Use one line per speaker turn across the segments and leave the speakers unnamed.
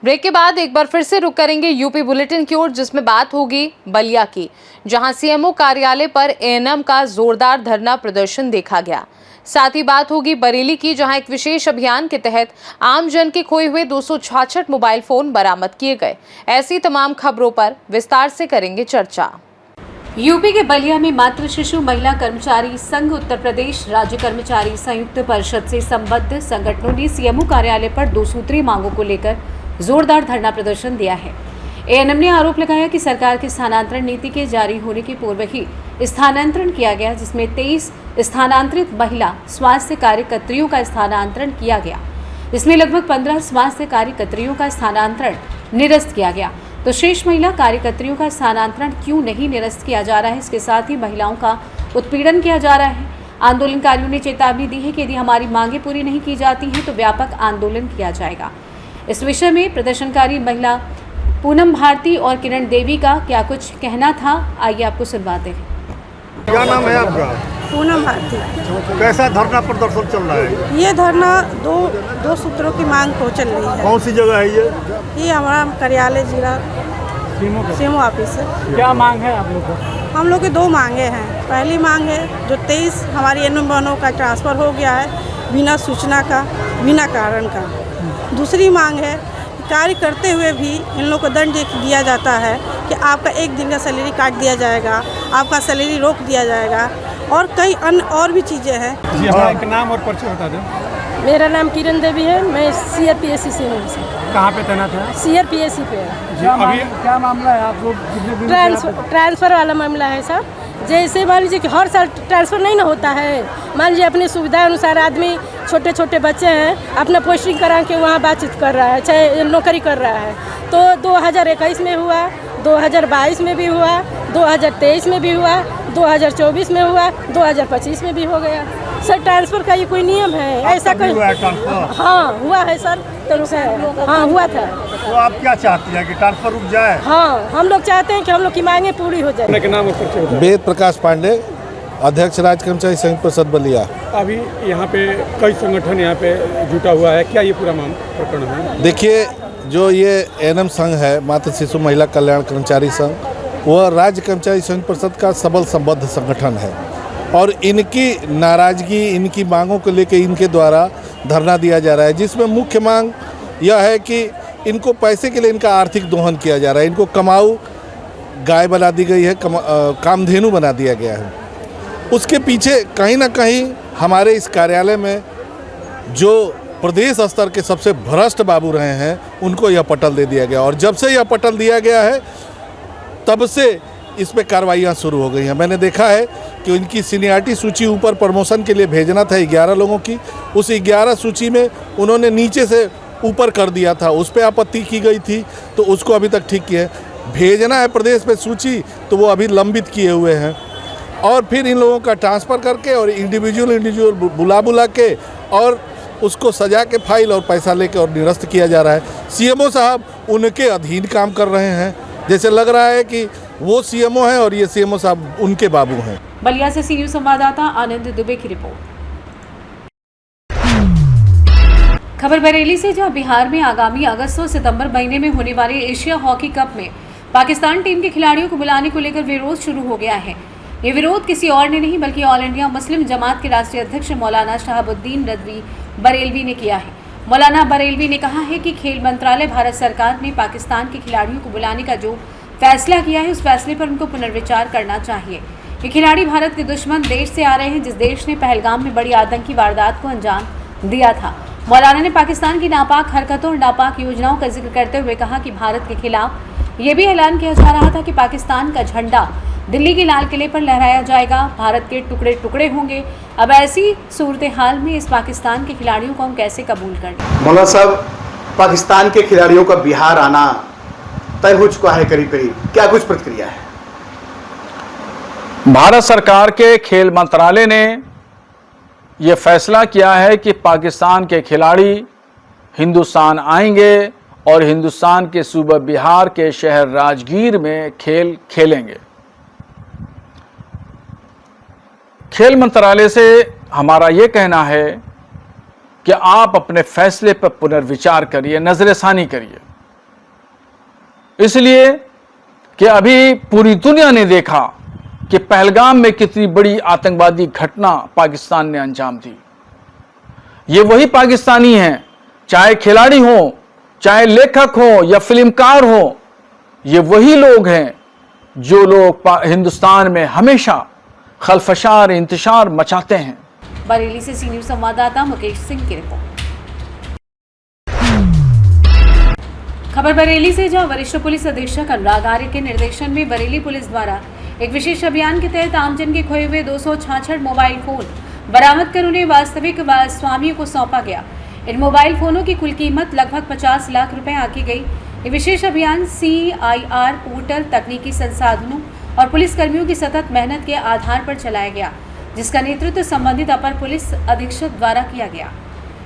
Break के बाद एक बार फिर से रुक करेंगे यूपी बुलेटिन की ओर, जिसमें बात होगी बलिया की, जहां सीएमओ कार्यालय पर एएनएम का जोरदार धरना प्रदर्शन देखा गया। साथ ही बात होगी बरेली की, जहां एक विशेष अभियान के तहत आम जन के खोए हुए 266 मोबाइल फोन बरामद किए गए। ऐसी तमाम खबरों पर विस्तार से करेंगे चर्चा। यूपी के बलिया में मातृ शिशु महिला कर्मचारी संघ उत्तर प्रदेश राज्य कर्मचारी संयुक्त परिषद से संबद्ध संगठनों ने सीएमओ कार्यालय पर 2 सूत्रीय मांगों को लेकर जोरदार धरना प्रदर्शन दिया है। एएनएम ने आरोप लगाया कि सरकार की स्थानांतरण नीति के जारी होने के पूर्व ही स्थानांतरण किया गया, जिसमें 23 स्थानांतरित महिला स्वास्थ्य कार्यकर्तियों का स्थानांतरण किया गया। इसमें लगभग 15 स्वास्थ्य कार्यकर्तियों का स्थानांतरण निरस्त किया गया। तो शेष महिला कार्यकर्तियों का स्थानांतरण क्यों नहीं निरस्त किया जा रहा है? इसके साथ ही महिलाओं का उत्पीड़न किया जा रहा है। आंदोलनकारियों ने चेतावनी दी है कि यदि हमारी मांगें पूरी नहीं की जाती हैं तो व्यापक आंदोलन किया जाएगा। इस विषय में प्रदर्शनकारी महिला पूनम भारती और किरण देवी का क्या कुछ कहना था, आइए आपको सुनवाते हैं।
क्या नाम है आपका?
पूनम भारती।
कैसा धरना प्रदर्शन चल रहा है?
ये धरना दो सूत्रों की मांग को चल रही है।
कौन सी जगह है ये?
ये हमारा कार्यालय जिला सीएमओ ऑफिस है।
क्या मांग है आप लोग को?
हम लोग की 2 मांगे हैं। पहली मांग है जो 23 हमारी एएनएम का ट्रांसफ़र हो गया है बिना सूचना का, बिना कारण का। दूसरी मांग है कार्य करते हुए भी इन लोगों को दंड दिया जाता है कि आपका 1 दिन का सैलरी काट दिया जाएगा, आपका सैलरी रोक दिया जाएगा और कई अन्य और भी चीज़ें हैं।
जी हाँ, एक नाम और परिचय बता दें।
मेरा नाम किरण देवी है, मैं सीआरपीएससी से हूँ।
कहाँ पे तैनात है?
सीआरपीएससी पे है।
अभी क्या मामला है? आप लोग
ट्रांसफ़र वाला मामला है सर। जैसे मान लीजिए कि हर साल ट्रांसफ़र नहीं ना होता है। मान लीजिए अपनी सुविधा अनुसार आदमी, छोटे छोटे बच्चे हैं, अपना पोस्टिंग करा के वहाँ बातचीत कर रहा है, चाहे नौकरी कर रहा है। तो 2021 में हुआ, 2022 में भी हुआ, 2023 में भी हुआ, 2024 में हुआ, 2025 में भी हो गया। सर ट्रांसफ़र का ये कोई नियम है? ऐसा कोई? हाँ हुआ है सर, तो हाँ हुआ था।
तो आप क्या चाहती हैं कि ट्रांसफर रुक जाए?
हाँ, हम लोग चाहते हैं कि हम लोग की मांगे पूरी हो जाए।
नाम
वेद प्रकाश पांडे, अध्यक्ष राज्य कर्मचारी संयुक्त परिषद बलिया।
अभी यहाँ पे कई संगठन यहाँ पे जुटा हुआ है, क्या ये पूरा प्रकरण है?
देखिए, जो ये एएनएम संघ है, मातृ शिशु महिला कल्याण कर्मचारी संघ, वह राज्य कर्मचारी संयुक्त परिषद का सबल संबद्ध संगठन है और इनकी नाराजगी, इनकी मांगों को लेकर इनके द्वारा धरना दिया जा रहा है, जिसमें मुख्य मांग यह है कि इनको पैसे के लिए इनका आर्थिक दोहन किया जा रहा है। इनको कमाऊ गाय बना दी गई है, कामधेनु बना दिया गया है। उसके पीछे कहीं ना कहीं हमारे इस कार्यालय में जो प्रदेश स्तर के सबसे भ्रष्ट बाबू रहे हैं, उनको यह पटल दे दिया गया और जब से यह पटल दिया गया है तब से इस पे कार्रवाइयाँ शुरू हो गई हैं। मैंने देखा है कि इनकी सीनियरिटी सूची ऊपर प्रमोशन के लिए भेजना था 11 लोगों की, उस 11 सूची में उन्होंने नीचे से ऊपर कर दिया था, उस पर आपत्ति की गई थी, तो उसको अभी तक ठीक किया है। भेजना है प्रदेश पे सूची, तो वो अभी लंबित किए हुए हैं और फिर इन लोगों का ट्रांसफ़र करके और इंडिविजुअल बुला के और उसको सजा के फाइल और पैसा लेके और निरस्त किया जा रहा है। सीएमओ साहब उनके अधीन काम कर रहे हैं, जैसे लग रहा है कि वो सीएमओ हैं और ये सीएमओ साहब उनके बाबू हैं।
बलिया से सीयू संवाददाता आनंद दुबे की रिपोर्ट। खबर बरेली से, जहां बिहार में आगामी अगस्त और सितंबर महीने में होने वाले एशिया हॉकी कप में पाकिस्तान टीम के खिलाड़ियों को बुलाने को लेकर विरोध शुरू हो गया है। ये विरोध किसी और ने नहीं बल्कि ऑल इंडिया मुस्लिम जमात के राष्ट्रीय अध्यक्ष मौलाना शहाबुद्दीन रज़वी बरेलवी ने किया है। मौलाना बरेलवी ने कहा है कि खेल मंत्रालय भारत सरकार ने पाकिस्तान के खिलाड़ियों को बुलाने का जो फैसला किया है, उस फैसले पर उनको पुनर्विचार करना चाहिए। ये खिलाड़ी भारत के दुश्मन देश से आ रहे हैं, जिस देश ने पहलगाम में बड़ी आतंकी वारदात को अंजाम दिया था। मौलाना ने पाकिस्तान की नापाक हरकतों और नापाक योजनाओं का जिक्र करते हुए कहा कि भारत के खिलाफ ये भी ऐलान किया जा रहा था कि पाकिस्तान का झंडा दिल्ली के लाल किले पर लहराया जाएगा, भारत के टुकड़े टुकड़े होंगे। अब ऐसी सूरत हाल में इस पाकिस्तान के खिलाड़ियों को हम कैसे कबूल करें?
मौलाना साहब, पाकिस्तान के खिलाड़ियों का बिहार आना तय हो चुका है करीब करीब, क्या कुछ प्रतिक्रिया है?
भारत सरकार के खेल मंत्रालय ने ये फैसला किया है कि पाकिस्तान के खिलाड़ी हिंदुस्तान आएंगे और हिंदुस्तान के सूबा बिहार के शहर राजगीर में खेल खेलेंगे। खेल मंत्रालय से हमारा ये कहना है कि आप अपने फैसले पर पुनर्विचार करिए, नजरसानी करिए, इसलिए कि अभी पूरी दुनिया ने देखा कि पहलगाम में कितनी बड़ी आतंकवादी घटना पाकिस्तान ने अंजाम दी। ये वही पाकिस्तानी हैं, चाहे खिलाड़ी हो, चाहे लेखक हो या फिल्मकार हो, ये वही लोग हैं जो लोग हिंदुस्तान में हमेशा खलफशार इंतशार मचाते हैं।
बरेली से सी न्यूज़ संवाददाता मुकेश सिंह की रिपोर्ट। खबर बरेली से, जहां वरिष्ठ पुलिस अधीक्षक अनुराग आर्य के निर्देशन में बरेली पुलिस द्वारा एक विशेष अभियान के तहत आमजन के खोए हुए 266 मोबाइल फोन बरामद कर उन्हें वास्तविक स्वामियों को सौंपा गया। इन मोबाइल फोनों की कुल कीमत लगभग 50 लाख रुपए आंकी गई। ये विशेष अभियान CIR पोर्टल, तकनीकी संसाधनों और पुलिसकर्मियों की सतत मेहनत के आधार पर चलाया गया, जिसका नेतृत्व संबंधित अपर पुलिस अधीक्षक द्वारा किया गया।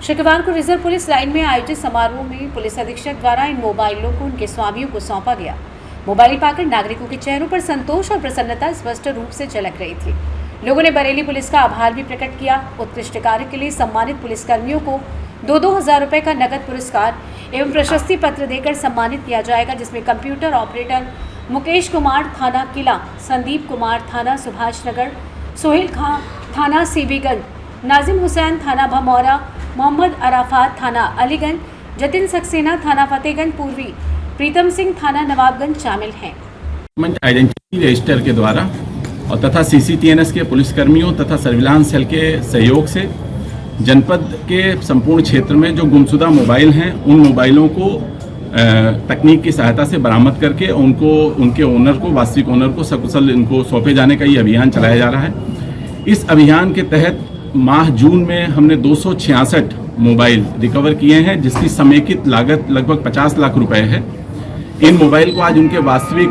शुक्रवार को रिजर्व पुलिस लाइन में आयोजित समारोह में पुलिस अधीक्षक द्वारा इन मोबाइलों को उनके स्वामियों को सौंपा गया। मोबाइल पाकर नागरिकों के चेहरों पर संतोष और प्रसन्नता स्पष्ट रूप से झलक रही थी। लोगों ने बरेली पुलिस का आभार भी प्रकट किया। उत्कृष्ट कार्य के लिए सम्मानित पुलिसकर्मियों को 2-2 हजार रुपए का नगद पुरस्कार एवं प्रशस्ति पत्र देकर सम्मानित किया जाएगा, जिसमें कंप्यूटर ऑपरेटर मुकेश कुमार थाना किला, संदीप कुमार थाना सुभाष नगर, सोहेल खां थाना सीबीगंज, नाजिम हुसैन थाना भमौरा, मोहम्मद अराफात थाना अलीगंज, जतिन सक्सेना थाना फतेहगंज पूर्वी, प्रीतम सिंह थाना नवाबगंज शामिल हैं।
आइडेंटिटी रजिस्टर के द्वारा और तथा CCTNS के पुलिसकर्मियों तथा सर्विलांस सेल के सहयोग से जनपद के संपूर्ण क्षेत्र में जो गुमशुदा मोबाइल हैं, उन मोबाइलों को तकनीक की सहायता से बरामद करके उनके ओनर को, वास्तविक ओनर को सकुशल इनको सौंपे जाने का ये अभियान चलाया जा रहा है। इस अभियान के तहत माह जून में हमने 266 मोबाइल रिकवर किए हैं, जिसकी समेकित लागत लगभग 50 लाख रुपए है। इन मोबाइल को आज उनके वास्तविक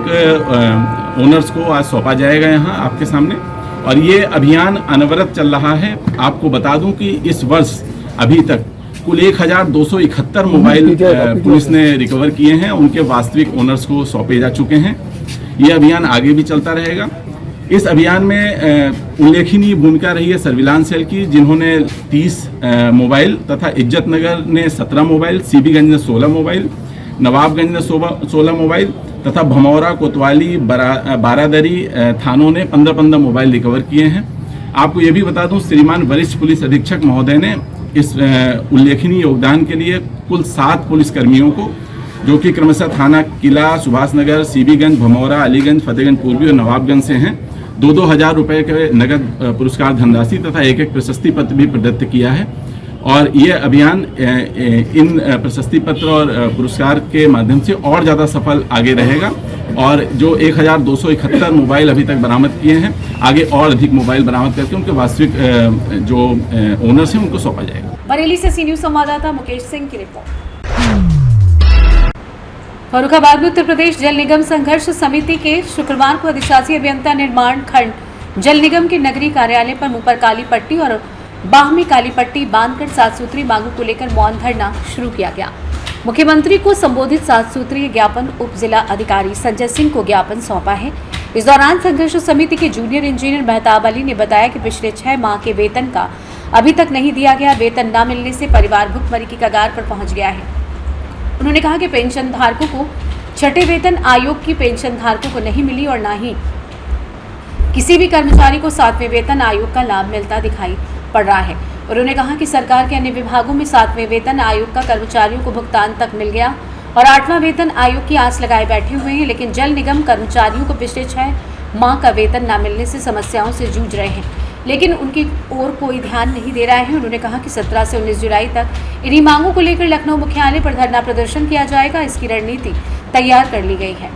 ओनर्स को आज सौंपा जाएगा यहाँ आपके सामने, और ये अभियान अनवरत चल रहा है। आपको बता दूं कि इस वर्ष अभी तक कुल 1271 मोबाइल पुलिस ने रिकवर किए हैं, उनके वास्तविक ओनर्स को सौंपे जा चुके हैं। ये अभियान आगे भी चलता रहेगा। इस अभियान में उल्लेखनीय भूमिका रही है सर्विलांस सेल की, जिन्होंने 30 मोबाइल तथा इज्जत नगर ने 17 मोबाइल, सीबीगंज ने 16 मोबाइल, नवाबगंज ने 16 मोबाइल तथा भमौरा, कोतवाली, बारादरी थानों ने 15-15 मोबाइल रिकवर किए हैं। आपको ये भी बता दूं, श्रीमान वरिष्ठ पुलिस अधीक्षक महोदय ने इस उल्लेखनीय योगदान के लिए कुल 7 पुलिसकर्मियों को, जो कि क्रमशः थाना किला, सुभाष नगर, सीबीगंज, भमौरा, अलीगंज, फतेहगंज पूर्वी और नवाबगंज से हैं, 2-2 हजार रुपए के नगद पुरस्कार धनराशि तथा एक प्रशस्ति पत्र भी प्रदत्त किया है। और ये अभियान इन प्रशस्ति पत्र और पुरस्कार के माध्यम से और ज़्यादा सफल आगे रहेगा, और जो 1271 मोबाइल अभी तक बरामद किए हैं, आगे और अधिक मोबाइल बरामद करके उनके वास्तविक जो ओनर्स हैं उनको सौंपा जाएगा।
बरेली से सी न्यूज़ संवाददाता मुकेश सिंह की रिपोर्ट। फर्रुखाबाद में उत्तर प्रदेश जल निगम संघर्ष समिति के शुक्रवार को अधिशासी अभियंता निर्माण खंड जल निगम के नगरीय कार्यालय पर मुंह पर काली पट्टी और बाह में काली पट्टी बांधकर 7 सूत्रीय मांगों को लेकर मौन धरना शुरू किया गया। मुख्यमंत्री को संबोधित 7 सूत्रीय ज्ञापन उप जिला अधिकारी संजय सिंह को ज्ञापन सौंपा है। इस दौरान संघर्ष समिति के जूनियर इंजीनियर मेहताब अली ने बताया कि पिछले 6 माह के वेतन का अभी तक नहीं दिया गया। वेतन न मिलने से परिवार भुखमरी की कगार पर पहुंच गया है। उन्होंने कहा कि पेंशन धारकों को छठे वेतन आयोग की पेंशन धारकों को नहीं मिली और न ही किसी भी कर्मचारी को 7वें वेतन आयोग का लाभ मिलता दिखाई पड़ रहा है। उन्होंने कहा कि सरकार के अन्य विभागों में 7वें वेतन आयोग का कर्मचारियों को भुगतान तक मिल गया और 8वां वेतन आयोग की आस लगाए बैठे हुए हैं, लेकिन जल निगम कर्मचारियों को पिछले 6 माह का वेतन न मिलने से समस्याओं से जूझ रहे हैं, लेकिन उनकी ओर कोई ध्यान नहीं दे रहा है। उन्होंने कहा कि 17 से 19 जुलाई तक इन्हीं मांगों को लेकर लखनऊ मुख्यालय पर धरना प्रदर्शन किया जाएगा। इसकी रणनीति तैयार कर ली गई है।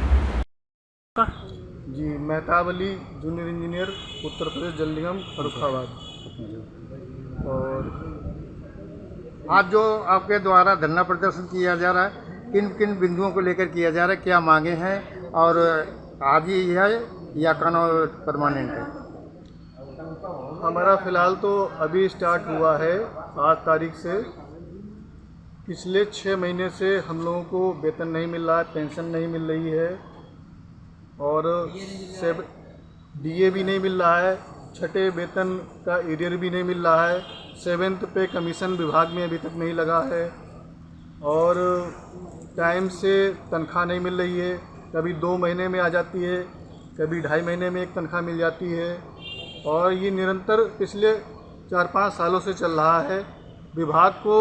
जी, मेहताब अली, जूनियर इंजीनियर, उत्तर प्रदेश जल निगम फर्रुखाबाद। और आज जो आपके द्वारा धरना प्रदर्शन किया जा रहा है, किन किन बिंदुओं को लेकर किया जा रहा है, क्या मांगे हैं, और आज ही है या कनो परमानेंट है? हमारा फ़िलहाल तो अभी स्टार्ट हुआ है 8 तारीख से पिछले 6 महीने से हम लोगों को वेतन नहीं मिल रहा है, पेंशन नहीं मिल रही है और डीए भी नहीं मिल रहा है, छठे वेतन का एरियर भी नहीं मिल रहा है, 7th पे कमीशन विभाग में अभी तक नहीं लगा है और टाइम से तनख्वाह नहीं मिल रही है। कभी 2 महीने में आ जाती है, कभी 2.5 महीने में एक तनख्वाह मिल जाती है और ये निरंतर पिछले 4-5 सालों से चल रहा है। विभाग को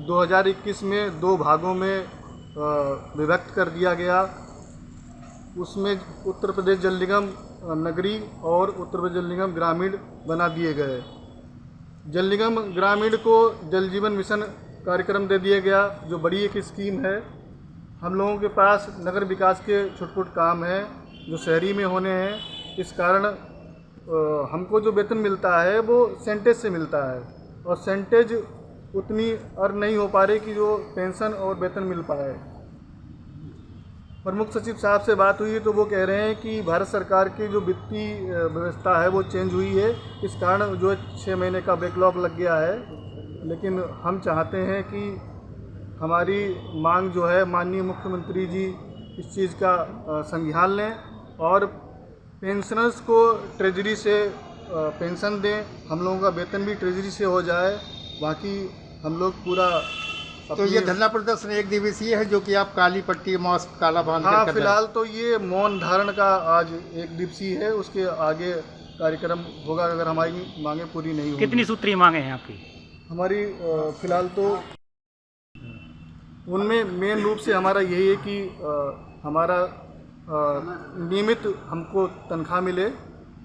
2021 में 2 भागों में विभक्त कर दिया गया। उसमें उत्तर प्रदेश जल निगम नगरी और उत्तर प्रदेश जल निगम ग्रामीण बना दिए गए। जल निगम ग्रामीण को जल जीवन मिशन कार्यक्रम दे दिया गया, जो बड़ी एक स्कीम है। हम लोगों के पास नगर विकास के छोटे-छोटे काम हैं जो शहरी में होने हैं। इस कारण हमको जो वेतन मिलता है वो सेंटेज से मिलता है और सेंटेज उतनी अर्न नहीं हो पा रही कि जो पेंशन और वेतन मिल पाए। प्रमुख सचिव साहब से बात हुई तो वो कह रहे हैं कि भारत सरकार की जो वित्तीय व्यवस्था है वो चेंज हुई है, इस कारण जो 6 महीने का बैकलॉग लग गया है। लेकिन हम चाहते हैं कि हमारी मांग जो है माननीय मुख्यमंत्री जी इस चीज़ का संज्ञान लें और पेंशनर्स को ट्रेजरी से पेंशन दें, हम लोगों का वेतन भी ट्रेजरी से हो जाए। बाकी हम लोग पूरा
तो ये धरना प्रदर्शन एक दिवसीय है जो कि आप काली पट्टी मास्क काला बांध
हाँ,
कर
फिलहाल तो ये मौन धारण का आज एक दिवसीय है, उसके आगे कार्यक्रम होगा अगर हमारी मांगे पूरी नहीं होंगी।
कितनी सूत्री मांगे हैं आपकी?
हमारी फिलहाल तो उनमें मेन रूप से हमारा यही है कि हमारा नियमित हमको तनख्वाह मिले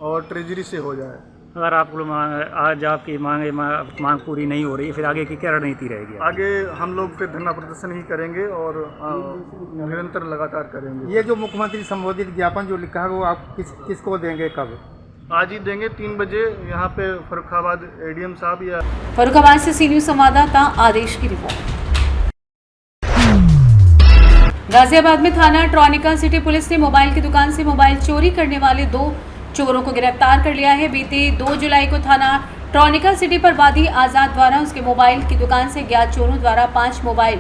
और ट्रेजरी से हो जाए।
अगर आप लोग आज आपकी मांग पूरी नहीं हो रही, फिर आगे की क्या रणनीति रहेगी?
आगे हम लोग फिर धरना प्रदर्शन ही करेंगे और निरंतर लगातार करेंगे।
ये जो मुख्यमंत्री संबोधित ज्ञापन जो लिखा है वो आप किसको देंगे, कब?
आज ही देंगे 3 बजे यहाँ पे फर्रुखाबाद एडीएम साहब या
फर्रुखाबाद से सी न्यूज़ संवाददाता आदेश की रिपोर्ट। गाजियाबाद में थाना ट्रॉनिका सिटी पुलिस ने मोबाइल की दुकान से मोबाइल चोरी करने वाले 2 चोरों को गिरफ्तार कर लिया है। बीते 2 जुलाई को थाना ट्रॉनिका सिटी पर वादी आजाद द्वारा उसके मोबाइल की दुकान से ज्ञात चोरों द्वारा 5 मोबाइल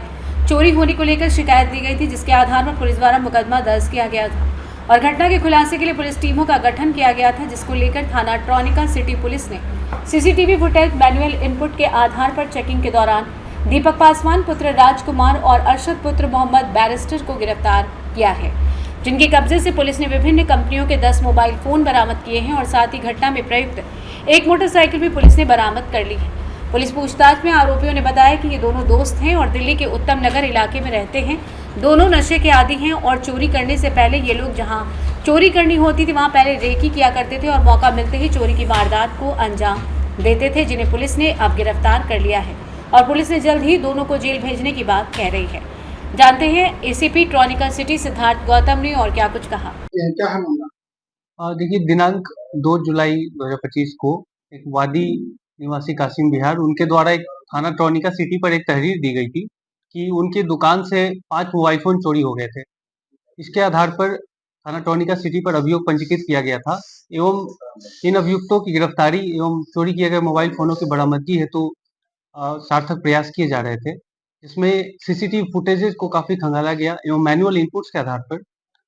चोरी होने को लेकर शिकायत दी गई थी, जिसके आधार पर पुलिस द्वारा मुकदमा दर्ज किया गया था और घटना के खुलासे के लिए पुलिस टीमों का गठन किया गया था, जिसको लेकर थाना ट्रॉनिका सिटी पुलिस ने सीसीटीवी फुटेज मैनुअल इनपुट के आधार पर चेकिंग के दौरान दीपक पासवान पुत्र राजकुमार और अरशद पुत्र मोहम्मद बैरिस्टर को गिरफ्तार किया है, जिनके कब्जे से पुलिस ने विभिन्न कंपनियों के 10 मोबाइल फोन बरामद किए हैं और साथ ही घटना में प्रयुक्त एक मोटरसाइकिल भी पुलिस ने बरामद कर ली है। पुलिस पूछताछ में आरोपियों ने बताया कि ये दोनों दोस्त हैं और दिल्ली के उत्तम नगर इलाके में रहते हैं। दोनों नशे के आदी हैं और चोरी करने से पहले ये लोग जहां चोरी करनी होती थी वहां पहले रेकी किया करते थे और मौका मिलते ही चोरी की वारदात को अंजाम देते थे, जिन्हें पुलिस ने अब गिरफ्तार कर लिया है और पुलिस ने जल्द ही दोनों को जेल भेजने की बात कह रही है। जानते हैं ACP tronica city Siddharth Gautam ने और क्या कुछ कहा।
क्या है मामला?
देखिए, दिनांक 2 जुलाई 2025 को एक वादी निवासी कासिम बिहार उनके द्वारा एक थाना ट्रॉनिका सिटी पर एक तहरीर दी गई थी कि उनकी दुकान से 5 मोबाइल फोन चोरी हो गए थे। इसके आधार पर थाना ट्रॉनिका सिटी पर अभियोग पंजीकृत किया गया था एवं इन अभियुक्तों की गिरफ्तारी एवं चोरी किए गए मोबाइल फोनों की बरामदगी हेतु सार्थक प्रयास किए जा रहे थे, जिसमें सीसीटीवी फुटेजेस को काफी खंगाला गया एवं मैनुअल इनपुट्स के आधार पर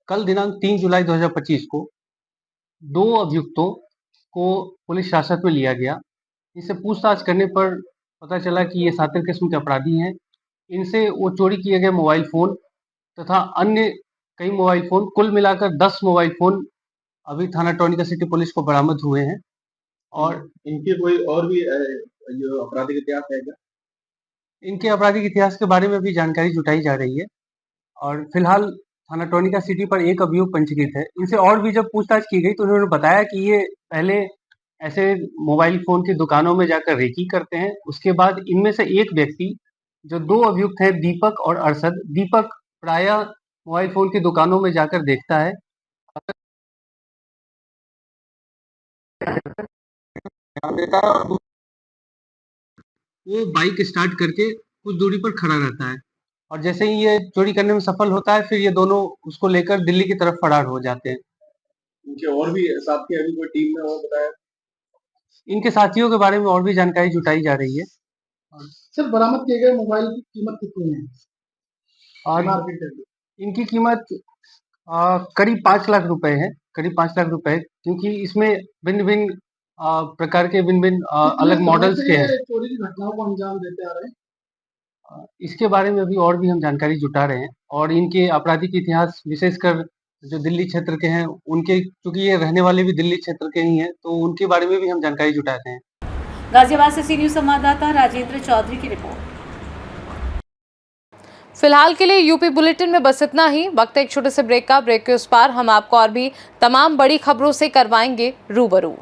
कल दिनांक 3 जुलाई 2025 को 2 अभियुक्तों को पुलिस हिरासत में लिया गया। इनसे पूछताछ करने पर पता चला कि ये शातिर किस्म के अपराधी हैं। इनसे वो चोरी किए गए मोबाइल फोन तथा अन्य कई मोबाइल फोन, कुल मिलाकर 10 मोबाइल फोन अभी थाना ट्रॉनिका सिटी पुलिस को बरामद हुए हैं। और
इनके कोई और भी जो आपराधिक इतिहास है क्या?
इनके आपराधिक इतिहास के बारे में भी जानकारी जुटाई जा रही है और फिलहाल थाना ट्रॉनिका सिटी पर एक अभियोग पंजीकृत है। इनसे और भी जब पूछताछ की गई तो उन्होंने बताया कि ये पहले ऐसे मोबाइल फोन की दुकानों में जाकर रेकी करते हैं। उसके बाद इनमें से एक व्यक्ति, जो 2 अभियुक्त हैं दीपक और अरशद, दीपक प्रायः मोबाइल फोन की दुकानों में जाकर देखता है, वो बाइक स्टार्ट करके कुछ दूरी पर खड़ा रहता है और जैसे ही ये चोरी करने में सफल होता है फिर ये दोनों उसको लेकर दिल्ली की तरफ फरार हो जाते हैं।
इनके और भी साथी अभी कोई टीम में और बताया?
इनके साथियों के बारे में और भी जानकारी जुटाई जा रही है
सर बरामद किए गए मोबाइल की कीमत कितनी है
और इनकी कीमत करीब 5 लाख रुपए है, करीब 5 लाख रुपए, क्योंकि इसमें भिन्न भिन्न प्रकार के भिन्न भिन्न अलग मॉडल्स के हैं।
चोरी की घटनाओं को अंजाम देते आ रहे हैं।
इसके बारे में अभी और भी हम जानकारी जुटा रहे हैं और इनके आपराधिक इतिहास विशेषकर जो दिल्ली क्षेत्र के हैं उनके, चूंकि ये रहने वाले भी दिल्ली क्षेत्र के ही हैं, तो उनके बारे में भी हम जानकारी जुटाते हैं।
गाजियाबाद से सी न्यूज संवाददाता राजेंद्र चौधरी की रिपोर्ट।
फिलहाल के लिए यूपी बुलेटिन में बस इतना ही। वक्त है एक छोटे से ब्रेक का। ब्रेक के उस पार हम आपको और भी तमाम बड़ी खबरों से करवाएंगे रूबरू।